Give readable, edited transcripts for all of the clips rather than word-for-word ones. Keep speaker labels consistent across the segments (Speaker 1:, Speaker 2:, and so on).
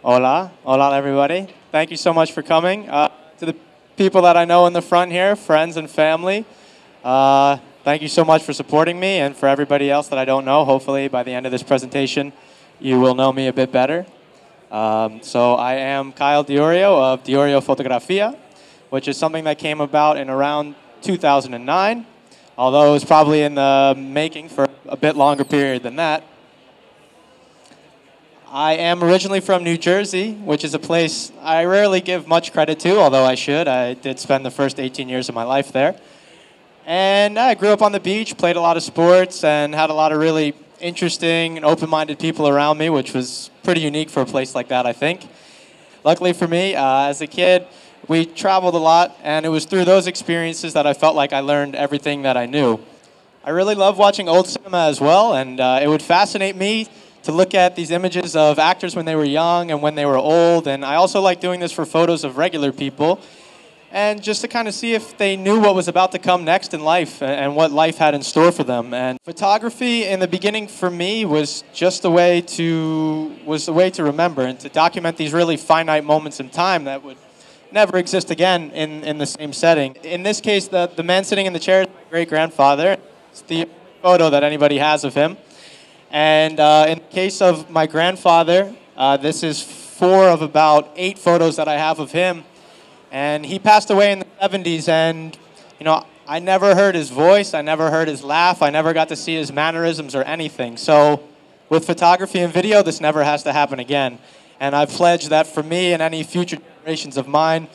Speaker 1: Hola, hola everybody. Thank you so much for coming. To the people that I know in the front here, friends and family, thank you so much for supporting me, and for everybody else that I don't know, hopefully by the end of this presentation, you will know me a bit better. So I am Kyle Diorio of Diorio Fotografia, which is something that came about in around 2009, although it was probably in the making for a bit longer period than that. I am originally from New Jersey, which is a place I rarely give much credit to, although I should. I did spend the first 18 years of my life there. And I grew up on the beach, played a lot of sports, and had a lot of really interesting and open-minded people around me, which was pretty unique for a place like that, I think. Luckily for me, as a kid, we traveled a lot, and it was through those experiences that I felt like I learned everything that I knew. I really love watching old cinema as well, and it would fascinate me to look at these images of actors when they were young and when they were old. And I also like doing this for photos of regular people, and just to kind of see if they knew what was about to come next in life and what life had in store for them. And photography in the beginning for me was just a way to remember and to document these really finite moments in time that would never exist again in the same setting. In this case, the man sitting in the chair is my great-grandfather. It's the photo that anybody has of him. And in the case of my grandfather, this is 4 of about 8 photos that I have of him. And he passed away in the 70s, and I never heard his voice, I never heard his laugh, I never got to see his mannerisms or anything. So with photography and video, this never has to happen again. And I've pledged that for me and any future generations of mine,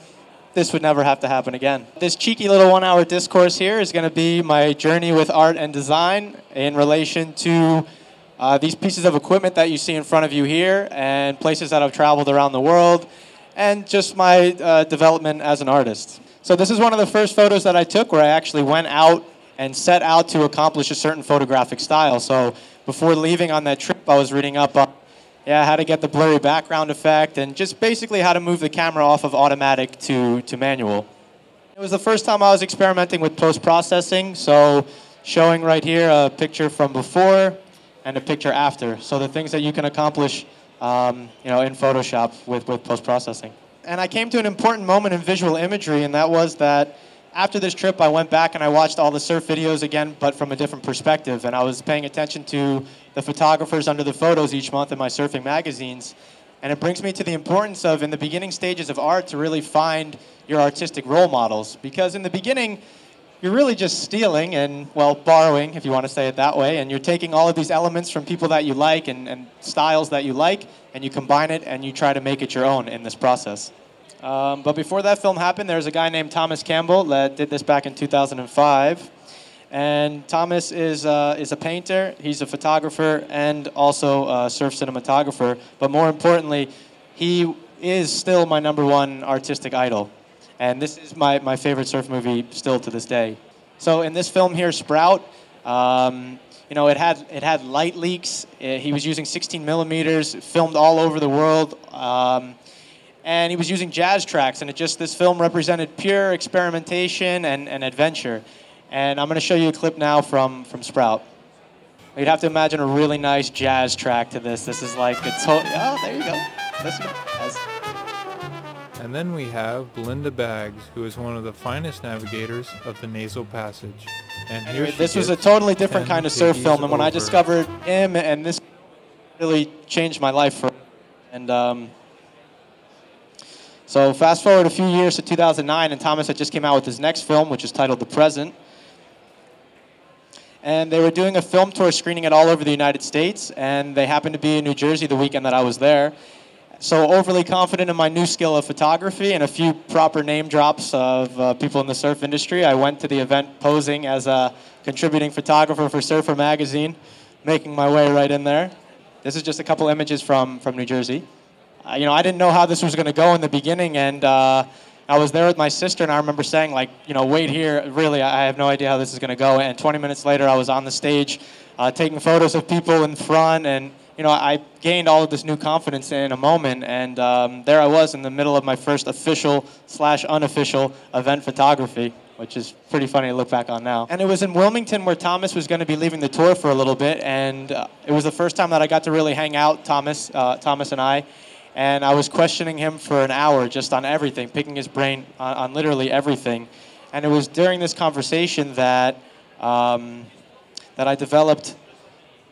Speaker 1: this would never have to happen again. This cheeky little 1-hour discourse here is going to be my journey with art and design in relation to these pieces of equipment that you see in front of you here, and places that I've traveled around the world, and just my development as an artist. So this is one of the first photos that I took where I actually went out and set out to accomplish a certain photographic style. So before leaving on that trip, I was reading up on how to get the blurry background effect, and just basically how to move the camera off of automatic to manual. It was the first time I was experimenting with post-processing, so showing right here a picture from before and a picture after. So the things that you can accomplish in Photoshop with post-processing. And I came to an important moment in visual imagery, and that was that after this trip, I went back and I watched all the surf videos again, but from a different perspective. And I was paying attention to the photographers under the photos each month in my surfing magazines. And it brings me to the importance of, in the beginning stages of art, to really find your artistic role models. Because in the beginning, you're really just stealing and, well, borrowing, if you want to say it that way, and you're taking all of these elements from people that you like and styles that you like, and you combine it and you try to make it your own in this process. But before that film happened, there was a guy named Thomas Campbell that did this back in 2005. And Thomas is a painter, he's a photographer, and also a surf cinematographer. But more importantly, he is still my #1 artistic idol. And this is my favorite surf movie still to this day. So in this film here, Sprout, it had light leaks. He was using 16 millimeters, filmed all over the world, and he was using jazz tracks. And this film represented pure experimentation and adventure. And I'm going to show you a clip now from Sprout. You'd have to imagine a really nice jazz track to this. This is like a oh, there you go. Listen to jazz.
Speaker 2: And then we have Belinda Baggs, who is one of the finest navigators of the Nasal Passage. And
Speaker 1: anyway, this was a totally different kind of surf film, and when I discovered him, and this really changed my life for. And so fast forward a few years to 2009, and Thomas had just came out with his next film, which is titled The Present. And they were doing a film tour, screening it all over the United States, and they happened to be in New Jersey the weekend that I was there. So overly confident in my new skill of photography and a few proper name drops of people in the surf industry, I went to the event posing as a contributing photographer for Surfer magazine, making my way right in there. This is just a couple images from New Jersey. I didn't know how this was going to go in the beginning, and I was there with my sister, and I remember saying, wait here, really, I have no idea how this is going to go. And 20 minutes later, I was on the stage taking photos of people in front, and I gained all of this new confidence in a moment, and there I was in the middle of my first official/unofficial event photography, which is pretty funny to look back on now. And it was in Wilmington where Thomas was going to be leaving the tour for a little bit, and it was the first time that I got to really hang out, Thomas and I. and I was questioning him for an hour just on everything, picking his brain on literally everything. And it was during this conversation that I developed,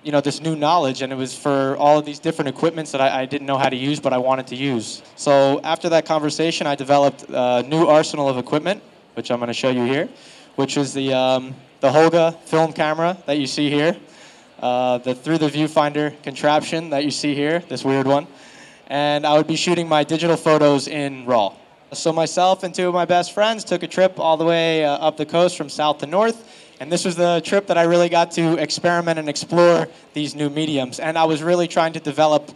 Speaker 1: this new knowledge, and it was for all of these different equipments that I didn't know how to use, but I wanted to use. So after that conversation, I developed a new arsenal of equipment, which I'm going to show you here, which is the Holga film camera that you see here, the through the viewfinder contraption that you see here, this weird one, and I would be shooting my digital photos in RAW. So myself and two of my best friends took a trip all the way up the coast from south to north. And this was the trip that I really got to experiment and explore these new mediums. And I was really trying to develop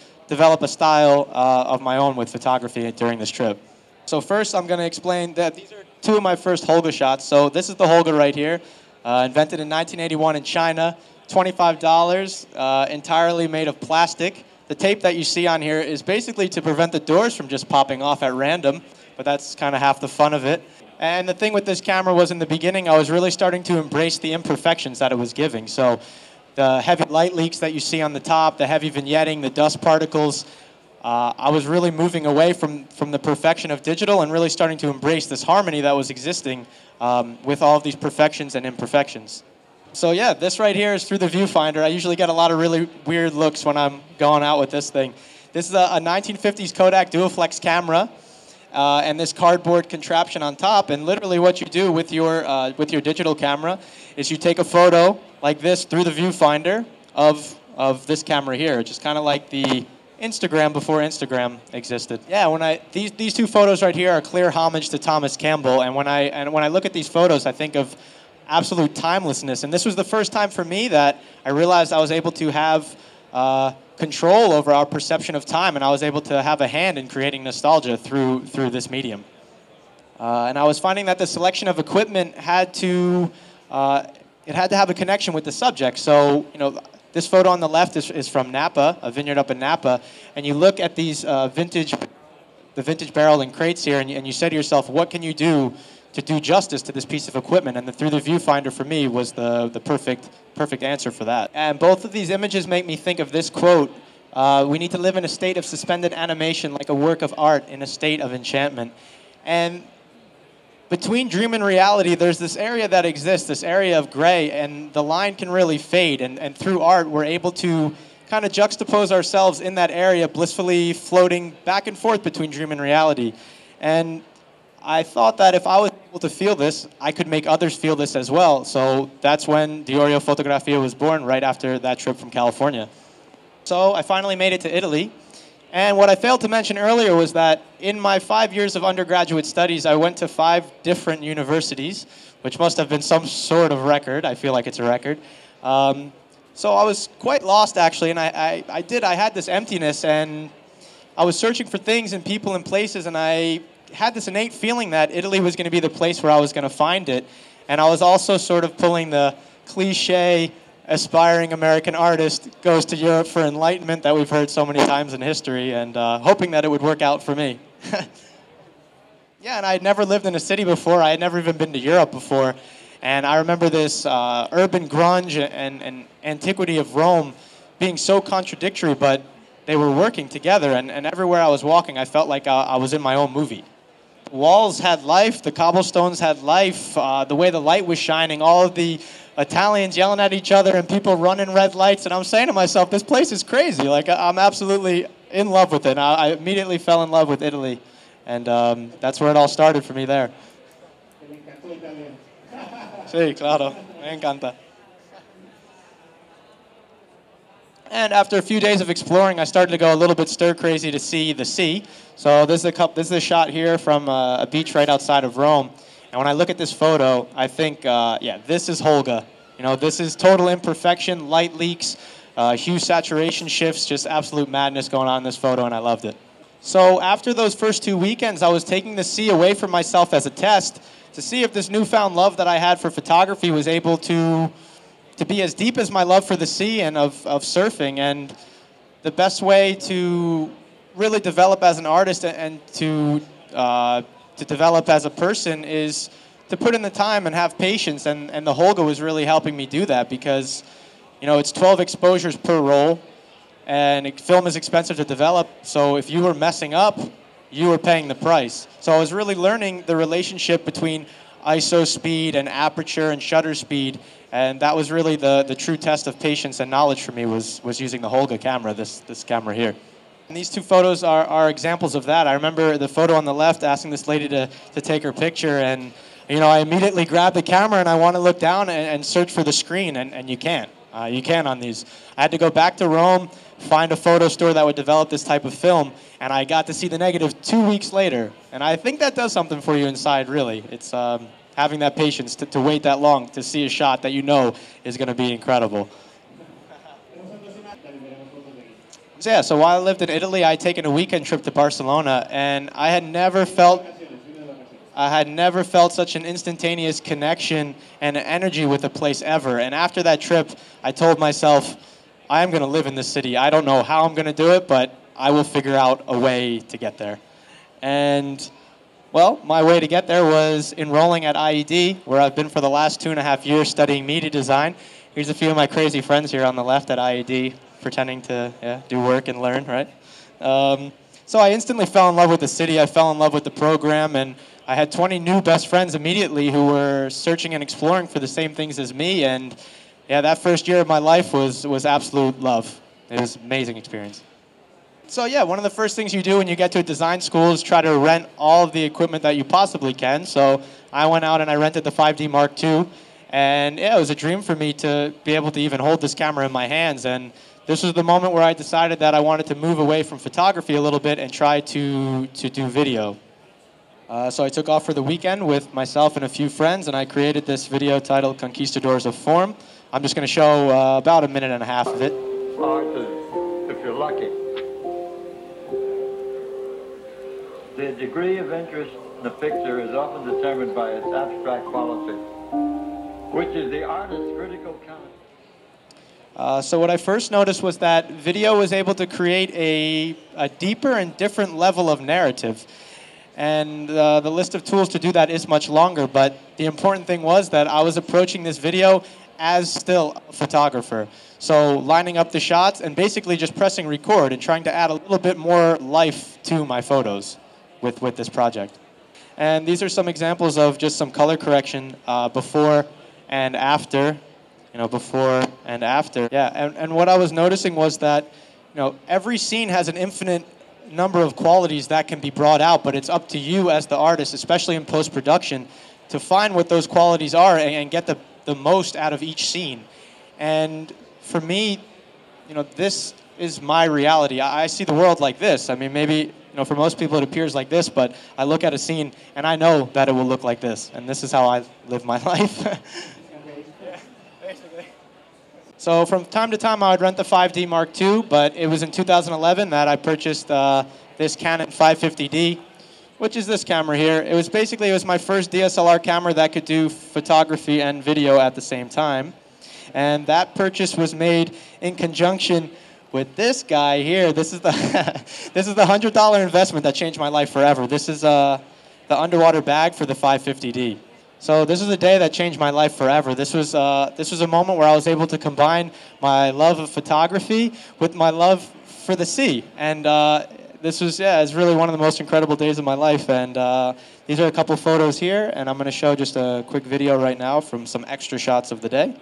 Speaker 1: a style of my own with photography during this trip. So first, I'm going to explain that these are two of my first Holga shots. So this is the Holga right here, invented in 1981 in China, $25, entirely made of plastic. The tape that you see on here is basically to prevent the doors from just popping off at random, but that's kind of half the fun of it. And the thing with this camera was in the beginning, I was really starting to embrace the imperfections that it was giving. So the heavy light leaks that you see on the top, the heavy vignetting, the dust particles, I was really moving away from the perfection of digital and really starting to embrace this harmony that was existing with all of these perfections and imperfections. So yeah, this right here is through the viewfinder. I usually get a lot of really weird looks when I'm going out with this thing. This is a 1950s Kodak Duoflex camera. And this cardboard contraption on top, and literally what you do with your digital camera is you take a photo like this through the viewfinder of this camera here, just kind of like the Instagram before Instagram existed. Yeah, these two photos right here are clear homage to Thomas Campbell, and when I look at these photos, I think of absolute timelessness. And this was the first time for me that I realized I was able to have control over our perception of time, and I was able to have a hand in creating nostalgia through this medium. And I was finding that the selection of equipment had to have a connection with the subject. So, this photo on the left is from Napa, a vineyard up in Napa, and you look at these the vintage barrel and crates here, and you say to yourself, what can you do to do justice to this piece of equipment? And through the viewfinder for me was the perfect answer for that. And both of these images make me think of this quote: we need to live in a state of suspended animation like a work of art in a state of enchantment. And between dream and reality, there's this area that exists, this area of gray, and the line can really fade. And through art, we're able to kind of juxtapose ourselves in that area, blissfully floating back and forth between dream and reality. And I thought that if I was able to feel this, I could make others feel this as well. So that's when Diorio Fotografia was born, right after that trip from California. So I finally made it to Italy. And what I failed to mention earlier was that in my 5 years of undergraduate studies, I went to 5 different universities, which must have been some sort of record. I feel like it's a record. So I was quite lost, actually, and I had this emptiness, and I was searching for things and people and places, and I had this innate feeling that Italy was going to be the place where I was going to find it. And I was also sort of pulling the cliche aspiring American artist goes to Europe for enlightenment that we've heard so many times in history, and hoping that it would work out for me. Yeah, and I had never lived in a city before. I had never even been to Europe before. And I remember this urban grunge and antiquity of Rome being so contradictory, but they were working together. And everywhere I was walking, I felt like I was in my own movie. The walls had life. The cobblestones had life. The way the light was shining, all of the Italians yelling at each other and people running red lights. And I'm saying to myself, this place is crazy. Like, I'm absolutely in love with it. And I immediately fell in love with Italy. And that's where it all started for me there. Sí, claro. Me encanta. And after a few days of exploring, I started to go a little bit stir-crazy to see the sea. So this is a shot here from a beach right outside of Rome. And when I look at this photo, I think, yeah, this is Holga. You know, this is total imperfection, light leaks, hue saturation shifts, just absolute madness going on in this photo, and I loved it. So after those first 2 weekends, I was taking the sea away from myself as a test to see if this newfound love that I had for photography was able to be as deep as my love for the sea and of surfing. And the best way to really develop as an artist and to develop as a person is to put in the time and have patience. And the Holga was really helping me do that because, you know, it's 12 exposures per roll. and film is expensive to develop, so if you were messing up, you were paying the price. So I was really learning the relationship between ISO speed and aperture and shutter speed, and that was really the true test of patience and knowledge for me was using the Holga camera, this camera here. And these two photos are examples of that. I remember the photo on the left asking this lady to take her picture, and I immediately grabbed the camera and I want to look down and search for the screen, and you can't. You can't on these. I had to go back to Rome, find a photo store that would develop this type of film, and I got to see the negative 2 weeks later. And I think that does something for you inside, really. It's having that patience to wait that long to see a shot that you know is going to be incredible. So yeah, so while I lived in Italy, I had taken a weekend trip to Barcelona, and I had never felt such an instantaneous connection and energy with a place ever. And after that trip, I told myself, I am going to live in this city. I don't know how I'm going to do it, but I will figure out a way to get there. And, well, my way to get there was enrolling at IED, where I've been for the last 2.5 years studying media design. Here's a few of my crazy friends here on the left at IED, pretending to do work and learn, right? So I instantly fell in love with the city. I fell in love with the program, and I had 20 new best friends immediately who were searching and exploring for the same things as me. And yeah, that first year of my life was absolute love. It was an amazing experience. So yeah, one of the first things you do when you get to a design school is try to rent all of the equipment that you possibly can. So I went out and I rented the 5D Mark II. And yeah, it was a dream for me to be able to even hold this camera in my hands. And this was the moment where I decided that I wanted to move away from photography a little bit and try to do video. So I took off for the weekend with myself and a few friends, and I created this video titled Conquistadors of Form. I'm just going to show about 1.5 minutes of it.
Speaker 3: If you're lucky. The degree of interest in the picture is often determined by its abstract quality, which is the artist's critical count.
Speaker 1: So what I first noticed was that video was able to create a deeper and different level of narrative. And the list of tools to do that is much longer, but the important thing was that I was approaching this video as still a photographer. So lining up the shots and basically just pressing record and trying to add a little bit more life to my photos with this project. And these are some examples of just some color correction before and after. Before and after. Yeah, and what I was noticing was that, every scene has an infinite number of qualities that can be brought out, but it's up to you as the artist, especially in post-production, to find what those qualities are and get the most out of each scene. And for me, this is my reality. I see the world like this. I mean, maybe, for most people it appears like this, but I look at a scene and I know that it will look like this. And this is how I live my life. So from time to time, I would rent the 5D Mark II, but it was in 2011 that I purchased this Canon 550D, which is this camera here. It was my first DSLR camera that could do photography and video at the same time. And that purchase was made in conjunction with this guy here. This is the this is the $100 investment that changed my life forever. This is the underwater bag for the 550D. So this is a day that changed my life forever. This was a moment where I was able to combine my love of photography with my love for the sea. And this was, it's really one of the most incredible days of my life. And these are a couple photos here, and I'm going to show just a quick video right now from some extra shots of the day.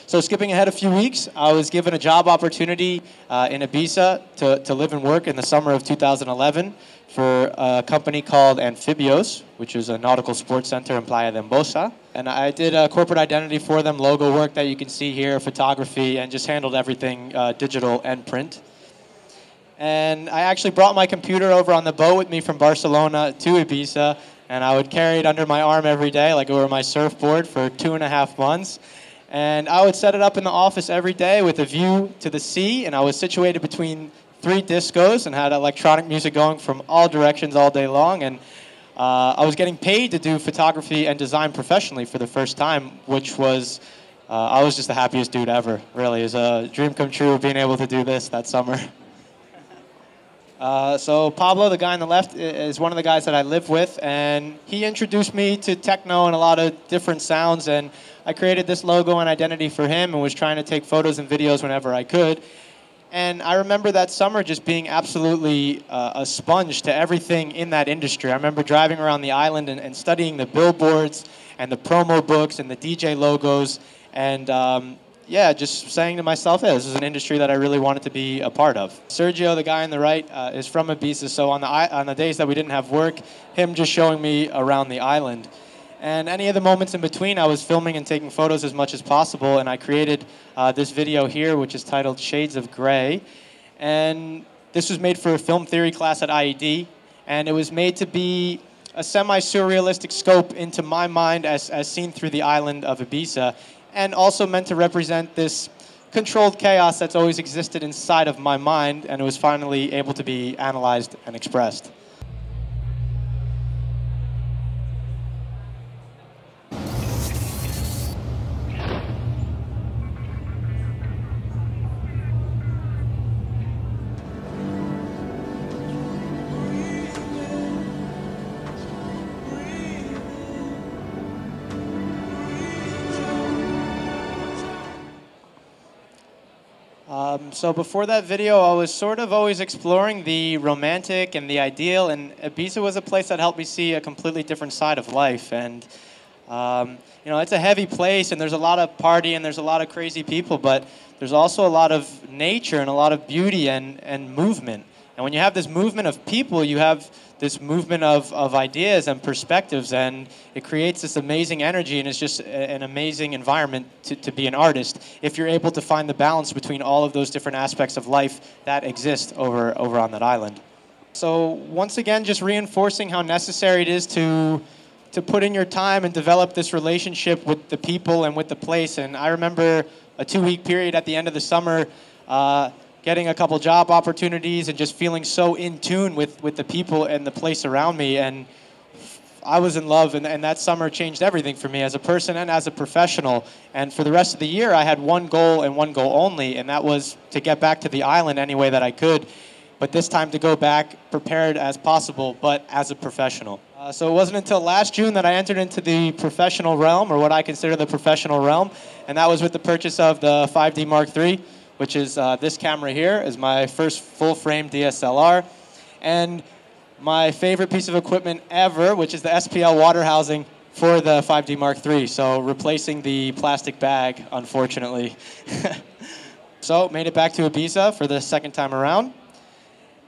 Speaker 1: So skipping ahead a few weeks, I was given a job opportunity in Ibiza to live and work in the summer of 2011 for a company called Amphibios, which is a nautical sports center in Playa de Embosa. And I did corporate identity for them, logo work that you can see here, photography, and just handled everything digital and print. And I actually brought my computer over on the boat with me from Barcelona to Ibiza, and I would carry it under my arm every day like it were my surfboard for 2.5 months. And I would set it up in the office every day with a view to the sea, and I was situated between 3 discos and had electronic music going from all directions all day long. And I was getting paid to do photography and design professionally for the first time, which was, I was just the happiest dude ever, really. It was a dream come true being able to do this that summer. So Pablo, the guy on the left, is one of the guys that I live with, and he introduced me to techno and a lot of different sounds, and I created this logo and identity for him and was trying to take photos and videos whenever I could. And I remember that summer just being absolutely a sponge to everything in that industry. I remember driving around the island and studying the billboards and the promo books and the DJ logos, and yeah, just saying to myself, hey, this is an industry that I really wanted to be a part of. Sergio, the guy on the right, is from Ibiza, so on the days that we didn't have work, him just showing me around the island. And any of the moments in between, I was filming and taking photos as much as possible, and I created this video here, which is titled Shades of Grey. And this was made for a film theory class at IED, and it was made to be a semi-surrealistic scope into my mind as seen through the island of Ibiza, and also meant to represent this controlled chaos that's always existed inside of my mind, and it was finally able to be analyzed and expressed. So before that video, I was sort of always exploring the romantic and the ideal, and Ibiza was a place that helped me see a completely different side of life. And you know, it's a heavy place, and there's a lot of party, and there's a lot of crazy people, but there's also a lot of nature and a lot of beauty and movement. And when you have this movement of people, you have this movement of ideas and perspectives, and it creates this amazing energy, and it's just an amazing environment to be an artist if you're able to find the balance between all of those different aspects of life that exist over on that island. So once again, just reinforcing how necessary it is to put in your time and develop this relationship with the people and with the place. And I remember a 2-week period at the end of the summer, getting a couple job opportunities and just feeling so in tune with the people and the place around me. And I was in love, and that summer changed everything for me as a person and as a professional. And for the rest of the year, I had one goal and one goal only, and that was to get back to the island any way that I could, but this time to go back prepared as possible, but as a professional. So it wasn't until last June that I entered into the professional realm, or what I consider the professional realm, and that was with the purchase of the 5D Mark III, which is this camera here, is my first full-frame DSLR, and my favorite piece of equipment ever, which is the SPL water housing for the 5D Mark III, so replacing the plastic bag, unfortunately. So made it back to Ibiza for the second time around.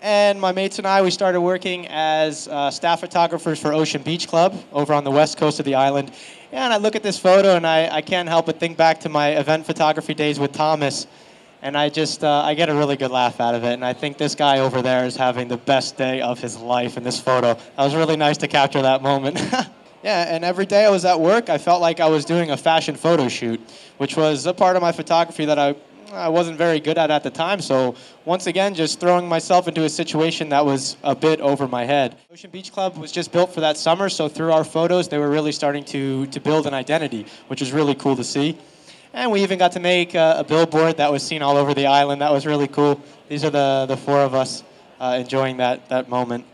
Speaker 1: And my mates and I, we started working as staff photographers for Ocean Beach Club over on the west coast of the island. And I look at this photo and I can't help but think back to my event photography days with Thomas. And I just, I get a really good laugh out of it. And I think this guy over there is having the best day of his life in this photo. That was really nice to capture that moment. Yeah, and every day I was at work, I felt like I was doing a fashion photo shoot, which was a part of my photography that I wasn't very good at the time. So once again, just throwing myself into a situation that was a bit over my head. Ocean Beach Club was just built for that summer, so through our photos, they were really starting to build an identity, which was really cool to see. And we even got to make a billboard that was seen all over the island. That was really cool. These are the four of us enjoying that moment.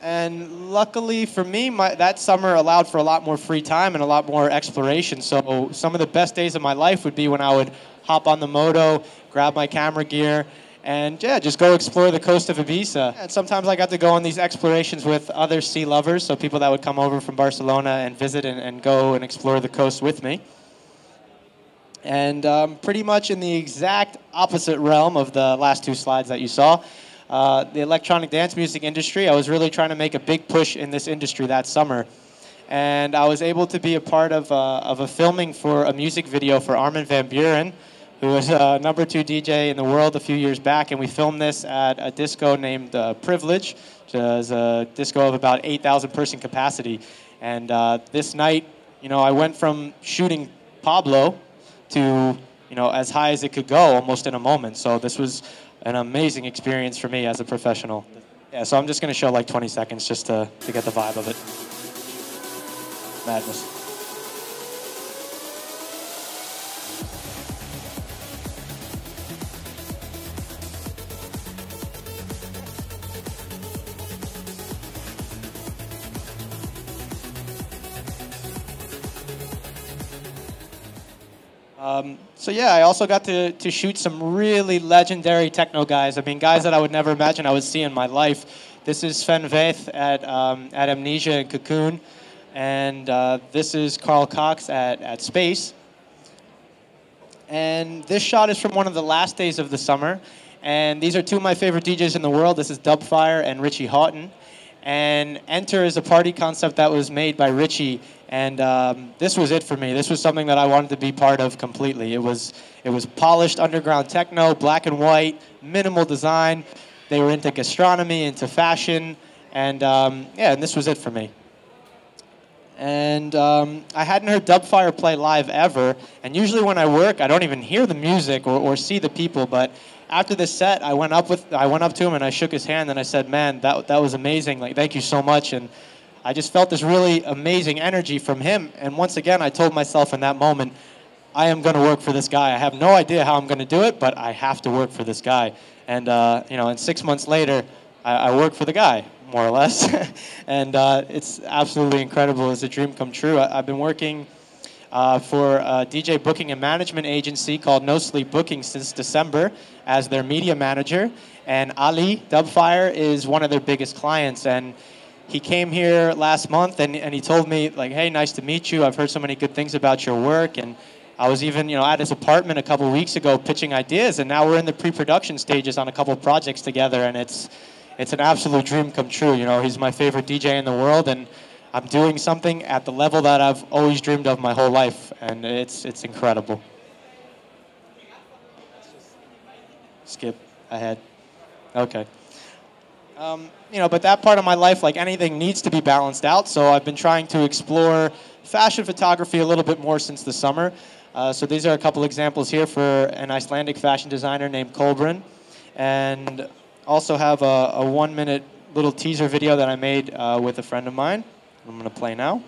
Speaker 1: And luckily for me, that summer allowed for a lot more free time and a lot more exploration. So some of the best days of my life would be when I would hop on the moto, grab my camera gear, and yeah, just go explore the coast of Ibiza. And sometimes I got to go on these explorations with other sea lovers, so people that would come over from Barcelona and visit and go and explore the coast with me. And pretty much in the exact opposite realm of the last two slides that you saw, the electronic dance music industry, I was really trying to make a big push in this industry that summer. And I was able to be a part of a filming for a music video for Armin van Buuren, who was #2 DJ in the world a few years back. And we filmed this at a disco named Privilege, which is a disco of about 8,000 person capacity. And this night, you know, I went from shooting Pablo to, you know, as high as it could go almost in a moment. So this was an amazing experience for me as a professional. Yeah, so I'm just going to show like 20 seconds just to get the vibe of it. Madness. So yeah, I also got to shoot some really legendary techno guys. I mean, guys that I would never imagine I would see in my life. This is Sven Väth at Amnesia and Cocoon, and this is Carl Cox at Space. And this shot is from one of the last days of the summer. And these are two of my favorite DJs in the world. This is Dubfire and Richie Houghton. And Enter is a party concept that was made by Richie. And this was it for me. This was something that I wanted to be part of completely. It was polished underground techno, black and white, minimal design. They were into gastronomy, into fashion. And yeah, and this was it for me. And I hadn't heard Dubfire play live ever. And usually when I work, I don't even hear the music or see the people. But after this set, I went up to him and I shook his hand and I said, "Man, that was amazing. Like, thank you so much." And I just felt this really amazing energy from him. And once again, I told myself in that moment, I am going to work for this guy. I have no idea how I'm going to do it, but I have to work for this guy. And and 6 months later, I work for the guy, more or less. And it's absolutely incredible. It's a dream come true. I've been working for a DJ booking and management agency called No Sleep Booking since December as their media manager. And Ali Dubfire is one of their biggest clients. And he came here last month and he told me, like, "Hey, nice to meet you. I've heard so many good things about your work." And I was even, at his apartment a couple of weeks ago pitching ideas. And now we're in the pre-production stages on a couple of projects together. And it's an absolute dream come true. He's my favorite DJ in the world, and I'm doing something at the level that I've always dreamed of my whole life, and it's incredible. Skip ahead. Okay. But that part of my life, like anything, needs to be balanced out, so I've been trying to explore fashion photography a little bit more since the summer. So these are a couple examples here for an Icelandic fashion designer named Kolbrun, and also have a 1-minute little teaser video that I made with a friend of mine. I'm going to play now.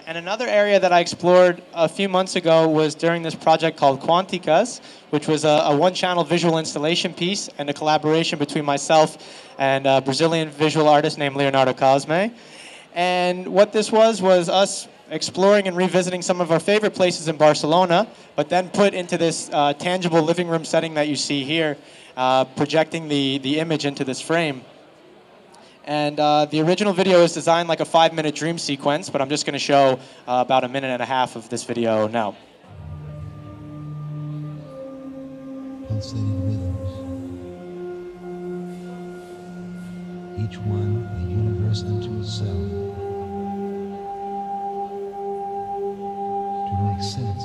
Speaker 1: And another area that I explored a few months ago was during this project called Quanticas, which was a one-channel visual installation piece and a collaboration between myself and a Brazilian visual artist named Leonardo Cosme. And what this was us exploring and revisiting some of our favorite places in Barcelona, but then put into this tangible living room setting that you see here, projecting the image into this frame. And the original video is designed like a 5-minute dream sequence, but I'm just going to show about a minute and a half of this video now.
Speaker 4: Pulsating rhythms, each one a universe unto itself, to make sense.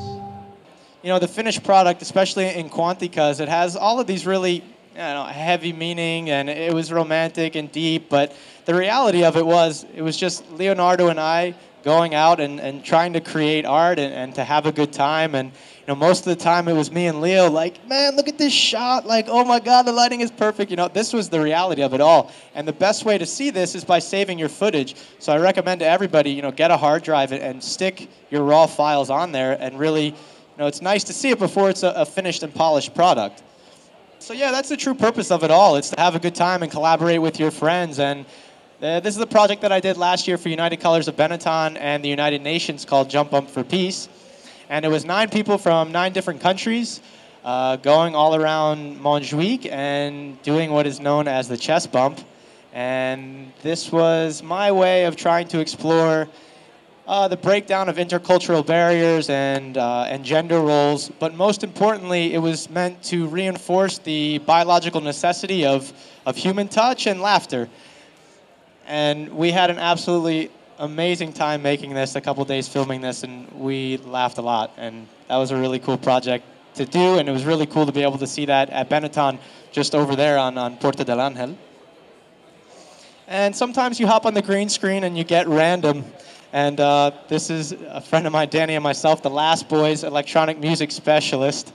Speaker 1: The finished product, especially in Quanticas, it has all of these really heavy meaning, and it was romantic and deep, but the reality of it was just Leonardo and I going out and trying to create art and to have a good time. And most of the time it was me and Leo like, "Man, look at this shot, like, oh my god, the lighting is perfect." This was the reality of it all. And the best way to see this is by saving your footage. So I recommend to everybody, get a hard drive and stick your raw files on there, and really, it's nice to see it before it's a finished and polished product. So yeah, that's the true purpose of it all. It's to have a good time and collaborate with your friends. And this is the project that I did last year for United Colors of Benetton and the United Nations called Jump Up for Peace. And it was 9 people from 9 different countries going all around Montjuic and doing what is known as the chest bump. And this was my way of trying to explore the breakdown of intercultural barriers and gender roles, but most importantly, it was meant to reinforce the biological necessity of human touch and laughter. And we had an absolutely amazing time making this, a couple days filming this, and we laughed a lot. And that was a really cool project to do, and it was really cool to be able to see that at Benetton just over there on Porta del Ángel. And sometimes you hop on the green screen and you get random. And this is a friend of mine, Danny, and myself, the Last Boys electronic music specialist.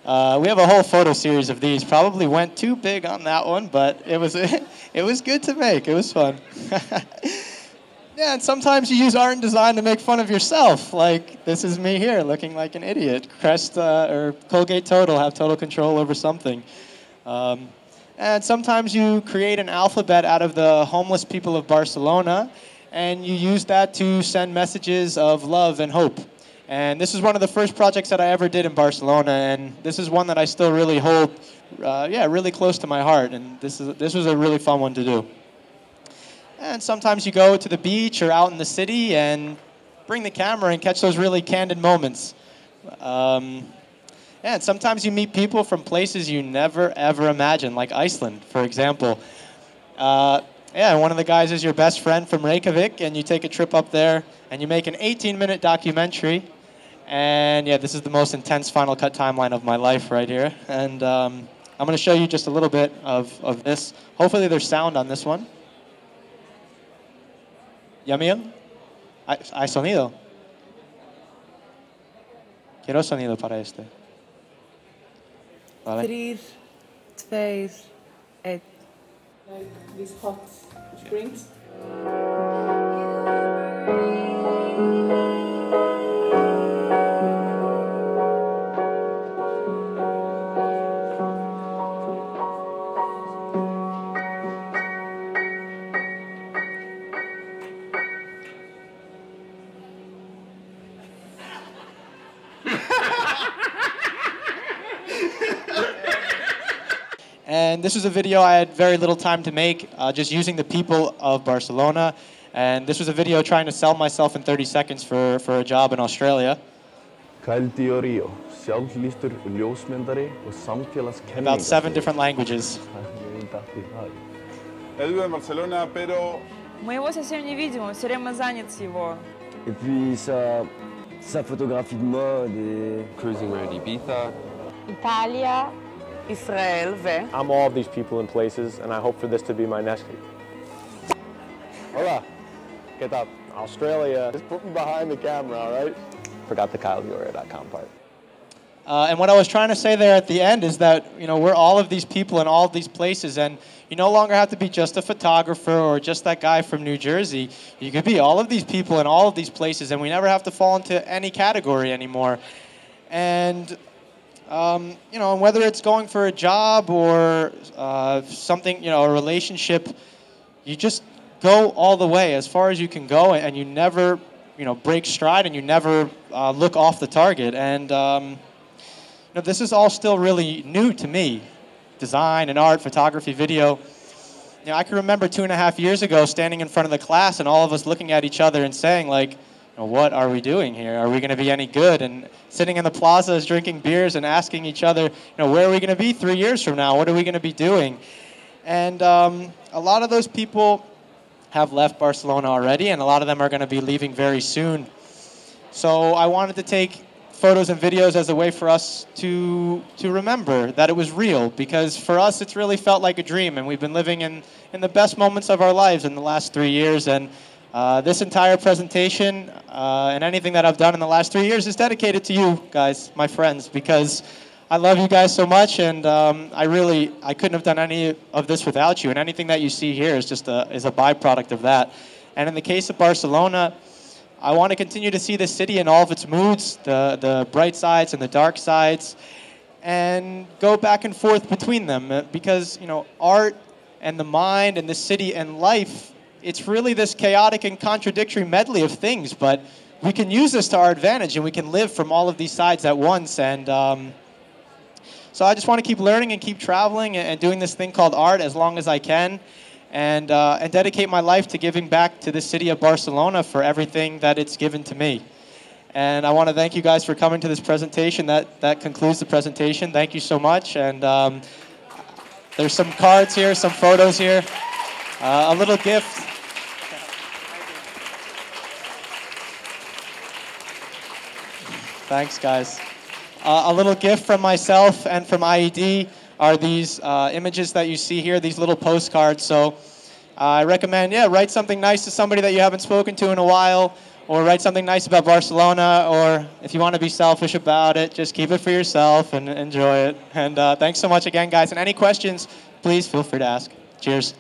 Speaker 1: We have a whole photo series of these. Probably went too big on that one, but it was good to make. It was fun. Yeah, and sometimes you use art and design to make fun of yourself. Like, this is me here looking like an idiot. Crest or Colgate Total have total control over something. And sometimes you create an alphabet out of the homeless people of Barcelona, and you use that to send messages of love and hope. And this is one of the first projects that I ever did in Barcelona, and this is one that I still really hold, really close to my heart. And this was a really fun one to do. And sometimes you go to the beach or out in the city and bring the camera and catch those really candid moments. And sometimes you meet people from places you never, ever imagined, like Iceland, for example. One of the guys is your best friend from Reykjavik, and you take a trip up there, and you make an 18-minute documentary. And yeah, this is the most intense Final Cut timeline of my life right here. And I'm going to show you just a little bit of this. Hopefully there's sound on this one. ¿Ya mío? Hay sonido. Quiero sonido para este. Vale.
Speaker 5: 3, 2, 1. Like these hot springs.
Speaker 1: And this was a video I had very little time to make, just using the people of Barcelona. And this was a video trying to sell myself in 30 seconds for a job in Australia.
Speaker 6: Diorio, sjálflýstur ljósmyndari og samfélagskenningar.
Speaker 1: About 7 different languages.
Speaker 7: Я vivo en Barcelona, pero
Speaker 5: Мы его совсем не видим, он все время занят всего.
Speaker 8: Et puis sa photographie de mode et...
Speaker 9: Cruising around Ibiza.
Speaker 10: Italia.
Speaker 5: Israel ve.
Speaker 11: I'm all of these people and places, and I hope for this to be my next. Hola, get up. Australia. Just put me behind the camera, all right? Forgot the KyleDiorio.com part.
Speaker 1: And what I was trying to say there at the end is that, we're all of these people in all of these places, and you no longer have to be just a photographer or just that guy from New Jersey. You could be all of these people in all of these places, and we never have to fall into any category anymore. And whether it's going for a job or something, a relationship, you just go all the way as far as you can go, and you never, break stride, and you never look off the target. And this is all still really new to me, design and art, photography, video. I can remember 2.5 years ago standing in front of the class and all of us looking at each other and saying, like, what are we doing here? Are we going to be any good? And sitting in the plazas, drinking beers and asking each other, where are we going to be 3 years from now? What are we going to be doing? And a lot of those people have left Barcelona already, and a lot of them are going to be leaving very soon. So I wanted to take photos and videos as a way for us to remember that it was real, because for us it's really felt like a dream, and we've been living in the best moments of our lives in the last 3 years. And this entire presentation and anything that I've done in the last 3 years is dedicated to you guys, my friends, because I love you guys so much, and I couldn't have done any of this without you. And anything that you see here is just a byproduct of that. And in the case of Barcelona, I want to continue to see the city in all of its moods, the bright sides and the dark sides, and go back and forth between them, because art and the mind and the city and life, it's really this chaotic and contradictory medley of things, but we can use this to our advantage, and we can live from all of these sides at once. And so I just want to keep learning and keep traveling and doing this thing called art as long as I can, and dedicate my life to giving back to the city of Barcelona for everything that it's given to me. And I want to thank you guys for coming to this presentation. That concludes the presentation. Thank you so much. And there's some cards here, some photos here, a little gift. Thanks, guys. A little gift from myself and from IED are these images that you see here, these little postcards. So I recommend, write something nice to somebody that you haven't spoken to in a while, or write something nice about Barcelona, or if you want to be selfish about it, just keep it for yourself and enjoy it. And thanks so much again, guys. And any questions, please feel free to ask. Cheers.